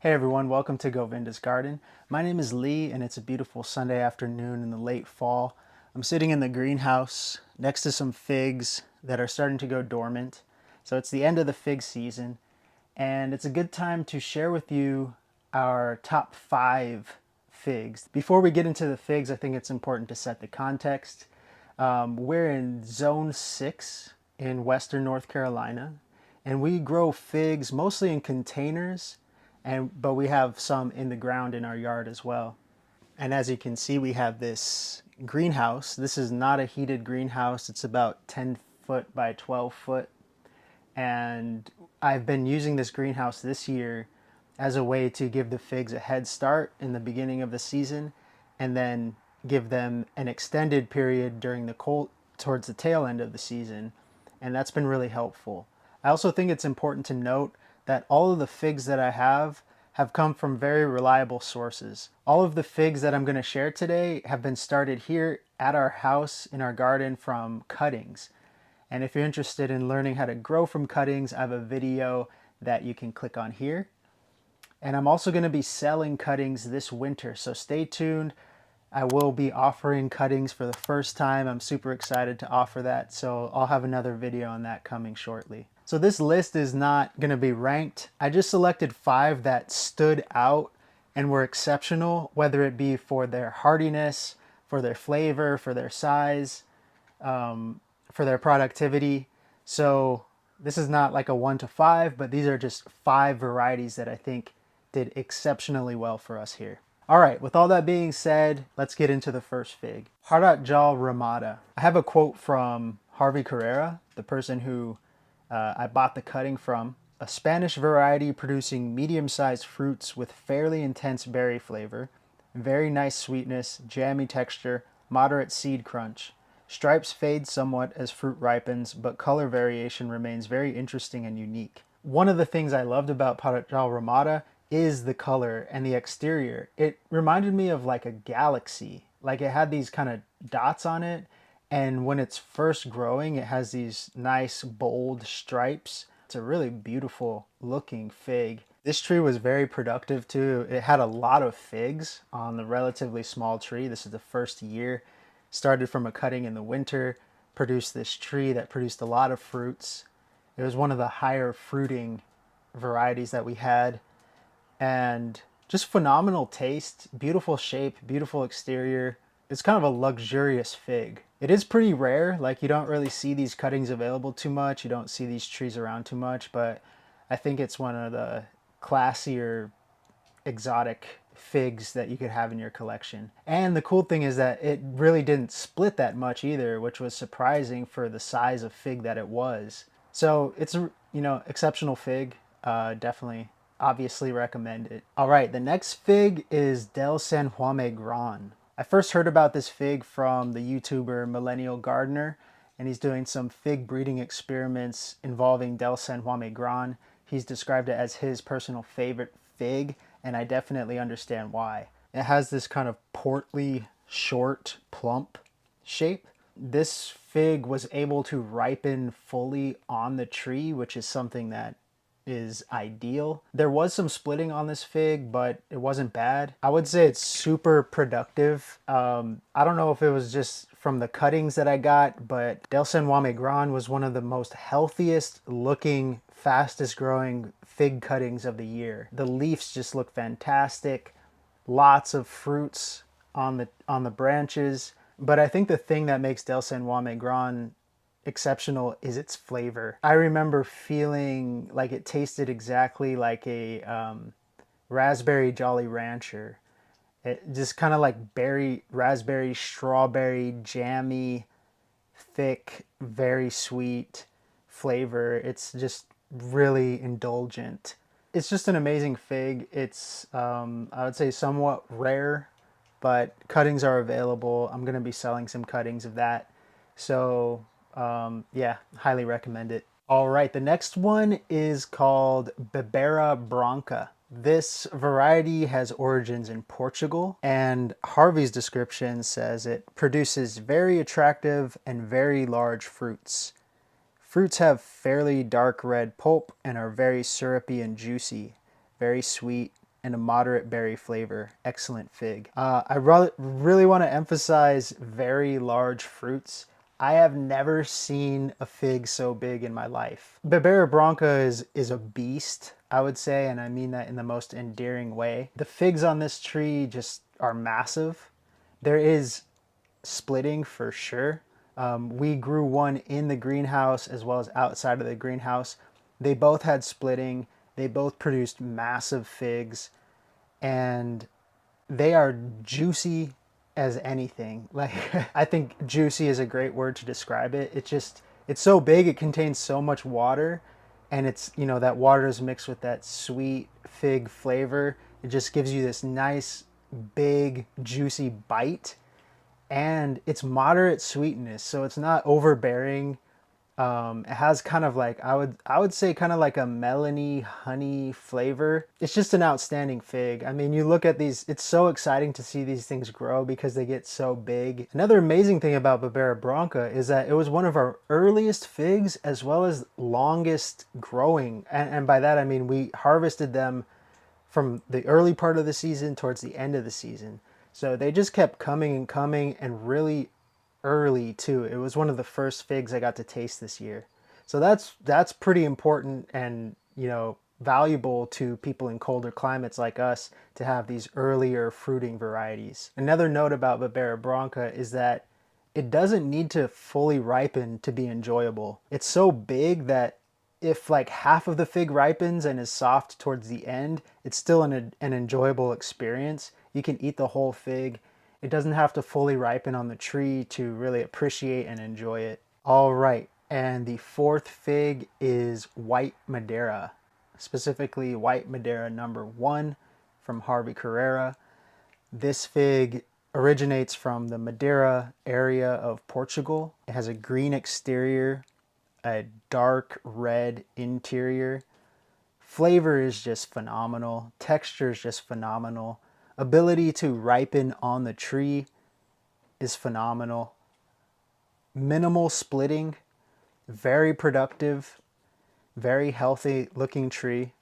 Hey everyone, welcome to Govinda's Garden. My name is Lee and it's a beautiful Sunday afternoon in the late fall. I'm sitting in the greenhouse next to some figs that are starting to go dormant. So it's the end of the fig season and it's a good time to share with you our top 5 figs. Before we get into the figs, I think it's important to set the context. We're in Zone 6 in Western North Carolina and we grow figs mostly in containers but we have some in the ground in our yard as well. And as you can see, we have this greenhouse. This is not a heated greenhouse. It's about 10 foot by 12 foot. And I've been using this greenhouse this year as a way to give the figs a head start in the beginning of the season and then give them an extended period during the cold towards the tail end of the season. And that's been really helpful. I also think it's important to note that all of the figs that I have come from very reliable sources. All of the figs that I'm going to share today have been started here at our house in our garden from cuttings. And if you're interested in learning how to grow from cuttings, I have a video that you can click on here. And I'm also going to be selling cuttings this winter, so stay tuned. I will be offering cuttings for the first time. I'm super excited to offer that, so I'll have another video on that coming shortly. So this list is not going to be ranked. I just selected 5 that stood out and were exceptional, whether it be for their hardiness, for their flavor, for their size, for their productivity. So this is not like a 1 to 5, but these are just 5 varieties that I think did exceptionally well for us here. All right, with all that being said, let's get into the first fig. Parajal Ramada. I have a quote from Harvey Carrera, the person who I bought the cutting from. A Spanish variety producing medium-sized fruits with fairly intense berry flavor, very nice sweetness, jammy texture, moderate seed crunch. Stripes fade somewhat as fruit ripens, but color variation remains very interesting and unique. One of the things I loved about Parajal Ramada is the color and the exterior. It reminded me of like a galaxy. Like it had these kind of dots on it, and when it's first growing, it has these nice bold stripes. It's a really beautiful looking fig. This tree was very productive too. It had a lot of figs on the relatively small tree. This is the first year. Started from a cutting in the winter, produced this tree that produced a lot of fruits. It was one of the higher fruiting varieties that we had, and just phenomenal taste, beautiful shape, beautiful exterior. It's kind of a luxurious fig. It is pretty rare, like you don't really see these cuttings available too much, you don't see these trees around too much, but I think it's one of the classier exotic figs that you could have in your collection. And the cool thing is that it really didn't split that much either, which was surprising for the size of fig that it was. So it's a exceptional fig. Definitely, obviously recommend it. All right, the next fig is Del San Juan Gran. I first heard about this fig from the YouTuber Millennial Gardener, and he's doing some fig breeding experiments involving Del San Juan Gran. He's described it as his personal favorite fig, and I definitely understand why. It has this kind of portly, short, plump shape. This fig was able to ripen fully on the tree, which is something that is ideal. There was some splitting on this fig, but it wasn't bad. I would say it's super productive. I don't know if it was just from the cuttings that I got, but Del San Juan Gran was one of the most healthiest looking, fastest growing fig cuttings of the year. The leaves just look fantastic. Lots of fruits on the branches. But I think the thing that makes Del San Juan Gran exceptional is its flavor. I remember feeling like it tasted exactly like a raspberry Jolly Rancher. It just kind of like raspberry, strawberry, jammy, thick, very sweet flavor. It's just really indulgent. It's just an amazing fig. It's, I would say, somewhat rare, but cuttings are available. I'm going to be selling some cuttings of that. So yeah, highly recommend it. All right, the next one is called Bibera Branca. This variety has origins in Portugal, and Harvey's description says it produces very attractive and very large fruits. Fruits have fairly dark red pulp and are very syrupy and juicy, very sweet, and a moderate berry flavor. Excellent fig. Really want to emphasize very large fruits. I have never seen a fig so big in my life. Bibera Branca is a beast, I would say, and I mean that in the most endearing way. The figs on this tree just are massive. There is splitting for sure. We grew one in the greenhouse as well as outside of the greenhouse. They both had splitting. They both produced massive figs, and they are juicy as anything. Like I think juicy is a great word to describe it. It's so big, it contains so much water, and it's, you know, that water is mixed with that sweet fig flavor. It just gives you this nice big juicy bite, and it's moderate sweetness, so it's not overbearing. It has kind of like I would say kind of like a melony honey flavor. It's just an outstanding fig. I mean, you look at these, it's so exciting to see these things grow because they get so big. Another amazing thing about Bibera Branca is that it was one of our earliest figs as well as longest growing. And by that I mean we harvested them from the early part of the season towards the end of the season. So they just kept coming and coming, and really early too. It was one of the first figs I got to taste this year. So that's pretty important and, you know, valuable to people in colder climates like us to have these earlier fruiting varieties. Another note about Bibera Branca is that it doesn't need to fully ripen to be enjoyable. It's so big that if like half of the fig ripens and is soft towards the end, it's still an enjoyable experience. You can eat the whole fig. It doesn't have to fully ripen on the tree to really appreciate and enjoy it. All right, and the fourth fig is White Madeira, specifically White Madeira #1 from Harvey Carrera. This fig originates from the Madeira area of Portugal. It has a green exterior, a dark red interior. Flavor is just phenomenal. Texture is just phenomenal. Ability to ripen on the tree is phenomenal. Minimal splitting, very productive, very healthy looking tree.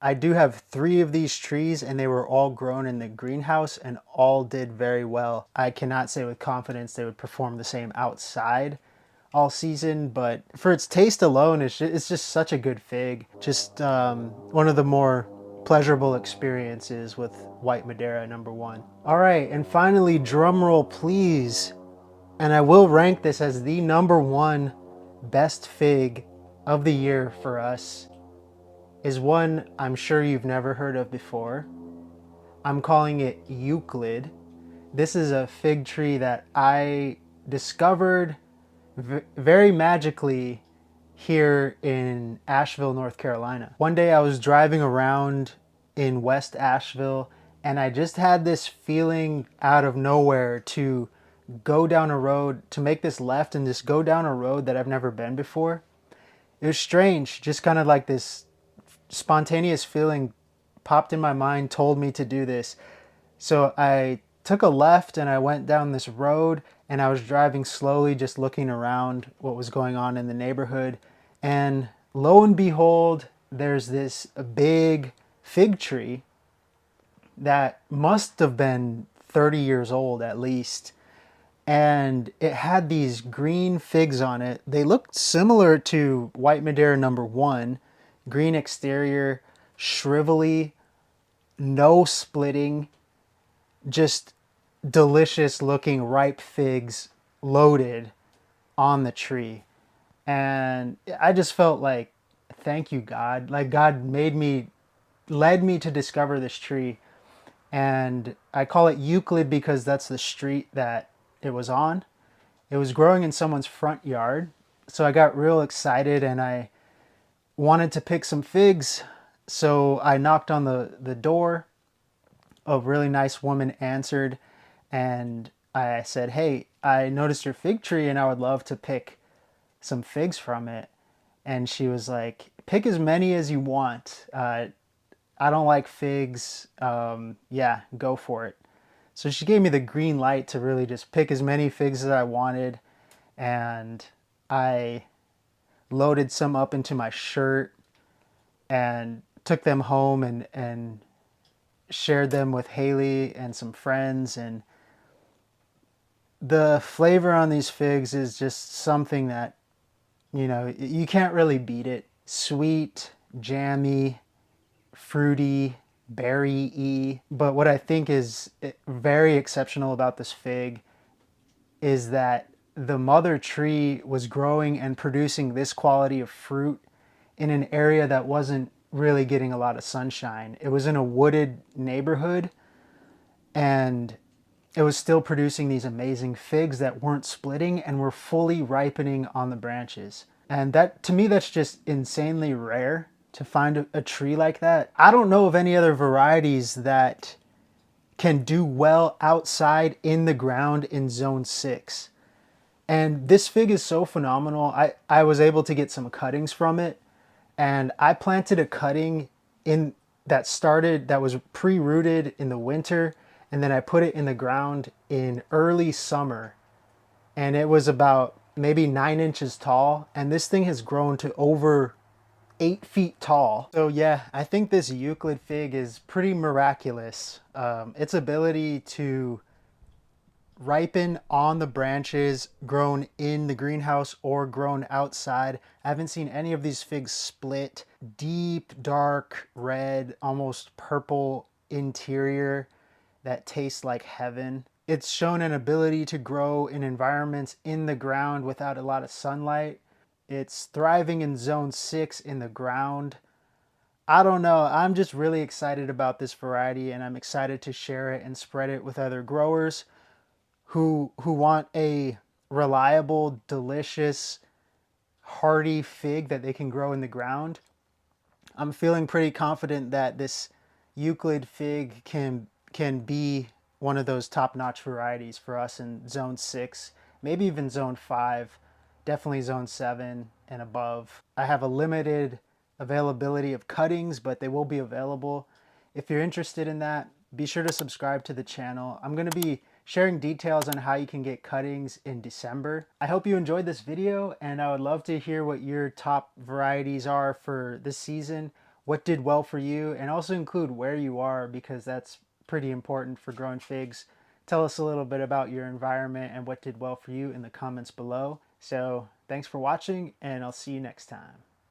I do have 3 of these trees, and they were all grown in the greenhouse and all did very well. I cannot say with confidence they would perform the same outside all season, but for its taste alone, it's just such a good fig. Just one of the more pleasurable experiences with White Madeira #1. All right, and finally, drum roll please. And I will rank this as the #1 best fig of the year for us, is one I'm sure you've never heard of before. I'm calling it Euclid. This is a fig tree that I discovered very magically here in Asheville, North Carolina. One day I was driving around in West Asheville, and I just had this feeling out of nowhere to go down a road, to make this left and just go down a road that I've never been before. It was strange, just kind of like this spontaneous feeling popped in my mind, told me to do this. So I took a left and I went down this road, and I was driving slowly, just looking around what was going on in the neighborhood. And lo and behold, there's this big fig tree that must have been 30 years old at least. And it had these green figs on it. They looked similar to White Madeira #1, green exterior, shrivelly, no splitting, just delicious looking ripe figs loaded on the tree. And I just felt like, thank you, God. Like God led me to discover this tree. And I call it Euclid because that's the street that it was on. It was growing in someone's front yard. So I got real excited and I wanted to pick some figs. So I knocked on the door. A really nice woman answered, and I said, "Hey, I noticed your fig tree and I would love to pick some figs from it." And she was like, "Pick as many as you want. I don't like figs. Yeah, go for it." So she gave me the green light to really just pick as many figs as I wanted. And I loaded some up into my shirt and took them home and shared them with Haley and some friends, and the flavor on these figs is just something that, you know, you can't really beat it. Sweet, jammy, fruity, berry-y. But what I think is very exceptional about this fig is that the mother tree was growing and producing this quality of fruit in an area that wasn't really getting a lot of sunshine. It was in a wooded neighborhood, and it was still producing these amazing figs that weren't splitting and were fully ripening on the branches. And that, to me, that's just insanely rare to find a tree like that. I don't know of any other varieties that can do well outside in the ground in zone 6. And this fig is so phenomenal. I was able to get some cuttings from it, and I planted a cutting in that was pre-rooted in the winter, and then I put it in the ground in early summer, and it was about maybe 9 inches tall, and this thing has grown to over 8 feet tall. So yeah, I think this Euclid fig is pretty miraculous. Its ability to ripen on the branches, grown in the greenhouse or grown outside. I haven't seen any of these figs split. Deep, dark red, almost purple interior that tastes like heaven. It's shown an ability to grow in environments in the ground without a lot of sunlight. It's thriving in zone 6 in the ground. I don't know. I'm just really excited about this variety, and I'm excited to share it and spread it with other growers who want a reliable, delicious, hardy fig that they can grow in the ground. I'm feeling pretty confident that this Euclid fig can be one of those top-notch varieties for us in zone 6, maybe even zone 5, definitely zone 7 and above. I have a limited availability of cuttings, but they will be available. If you're interested in that, be sure to subscribe to the channel. I'm going to be sharing details on how you can get cuttings in December. I hope you enjoyed this video, and I would love to hear what your top varieties are for this season, what did well for you, and also include where you are, because that's pretty important for growing figs. Tell us a little bit about your environment and what did well for you in the comments below. So thanks for watching, and I'll see you next time.